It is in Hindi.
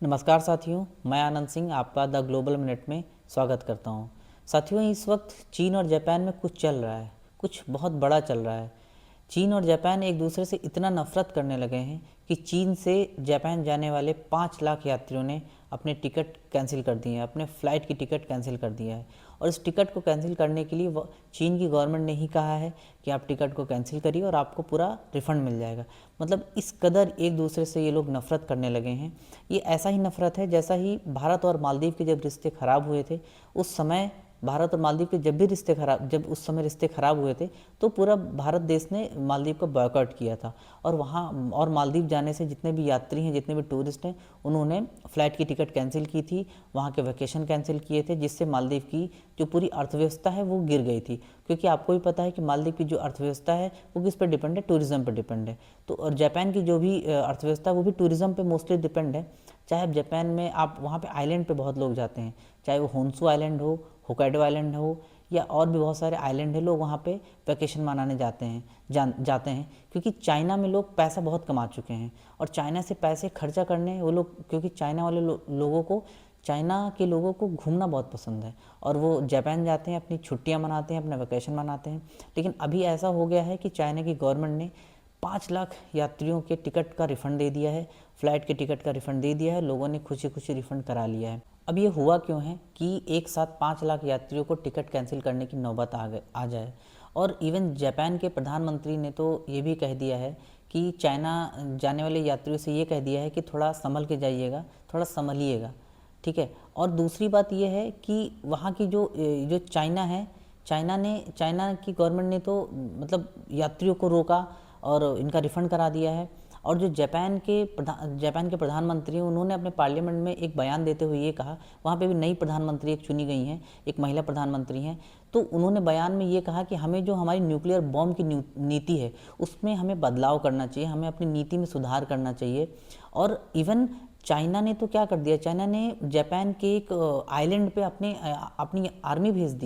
नमस्कार साथियों, मैं आनंद सिंह आपका द ग्लोबल मिनट में स्वागत करता हूं। साथियों, इस वक्त चीन और जापान में कुछ चल रहा है, कुछ बहुत बड़ा चल रहा है। चीन और जापान एक दूसरे से इतना नफरत करने लगे हैं कि चीन से जापान जाने वाले 5 लाख यात्रियों ने अपने टिकट कैंसिल कर दिए हैं, अपने फ़्लाइट की टिकट कैंसिल कर दिया है। और इस टिकट को कैंसिल करने के लिए चीन की गवर्नमेंट ने ही कहा है कि आप टिकट को कैंसिल करिए और आपको पूरा रिफ़ंड मिल जाएगा। मतलब इस कदर एक दूसरे से ये लोग नफ़रत करने लगे हैं। ये ऐसा ही नफ़रत है जैसा ही भारत और मालदीव के जब रिश्ते ख़राब हुए थे, उस समय भारत और मालदीव के जब उस समय रिश्ते ख़राब हुए थे, तो पूरा भारत देश ने मालदीव को बॉयकॉट किया था। और वहाँ और मालदीव जाने से जितने भी यात्री हैं, जितने भी टूरिस्ट हैं, उन्होंने फ़्लाइट की टिकट कैंसिल की थी, वहाँ के वैकेशन कैंसिल किए थे, जिससे मालदीव की जो पूरी अर्थव्यवस्था है वो गिर गई थी। क्योंकि आपको भी पता है कि मालदीव की जो अर्थव्यवस्था है वो किस पर डिपेंड है, टूरिज़्म पर डिपेंड है। तो और जापान की जो भी अर्थव्यवस्था वो भी टूरिज़्म पे मोस्टली डिपेंड है। चाहे आप जापान में आप वहाँ पे आइलैंड पे बहुत लोग जाते हैं, चाहे वो होन्सू आइलैंड हो, होकाइडो आइलैंड हो, या और भी बहुत सारे आइलैंड है, लोग वहाँ पे वैकेशन मनाने जाते हैं क्योंकि चाइना में लोग पैसा बहुत कमा चुके हैं। और चाइना से पैसे खर्चा करने वो लोग, क्योंकि चाइना वाले लोगों को, चाइना के लोगों को घूमना बहुत पसंद है और वो जापान जाते हैं, अपनी छुट्टियां मनाते हैं, अपना वैकेशन मनाते हैं। लेकिन अभी ऐसा हो गया है कि चाइना की गवर्नमेंट ने 5 लाख यात्रियों के टिकट का रिफ़ंड दे दिया है, फ़्लाइट के टिकट का रिफ़ंड दे दिया है, लोगों ने खुशी खुशी रिफ़ंड करा लिया है। अब ये हुआ क्यों है कि एक साथ 5 लाख यात्रियों को टिकट कैंसिल करने की नौबत आ जाए। और इवन जापान के प्रधानमंत्री ने तो ये भी कह दिया है कि चाइना जाने वाले यात्रियों से ये कह दिया है कि थोड़ा संभल के जाइएगा, थोड़ा संभलिएगा, ठीक है। और दूसरी बात ये है कि वहाँ की जो जो चाइना है, चाइना की गवर्नमेंट ने तो मतलब यात्रियों को रोका और इनका रिफ़ंड करा दिया है। और जो जापान के प्रधानमंत्री हैं, उन्होंने अपने पार्लियामेंट में एक बयान देते हुए ये कहा, वहाँ पे भी नई प्रधानमंत्री एक चुनी गई हैं, एक महिला प्रधानमंत्री हैं, तो उन्होंने बयान में ये कहा कि हमें जो हमारी न्यूक्लियर बॉम्ब की नीति है उसमें हमें बदलाव करना चाहिए, हमें अपनी नीति में सुधार करना चाहिए। और इवन चाइना ने तो क्या कर दिया, चाइना ने जापान के एक आइलैंड पे अपनी आर्मी भेज दी।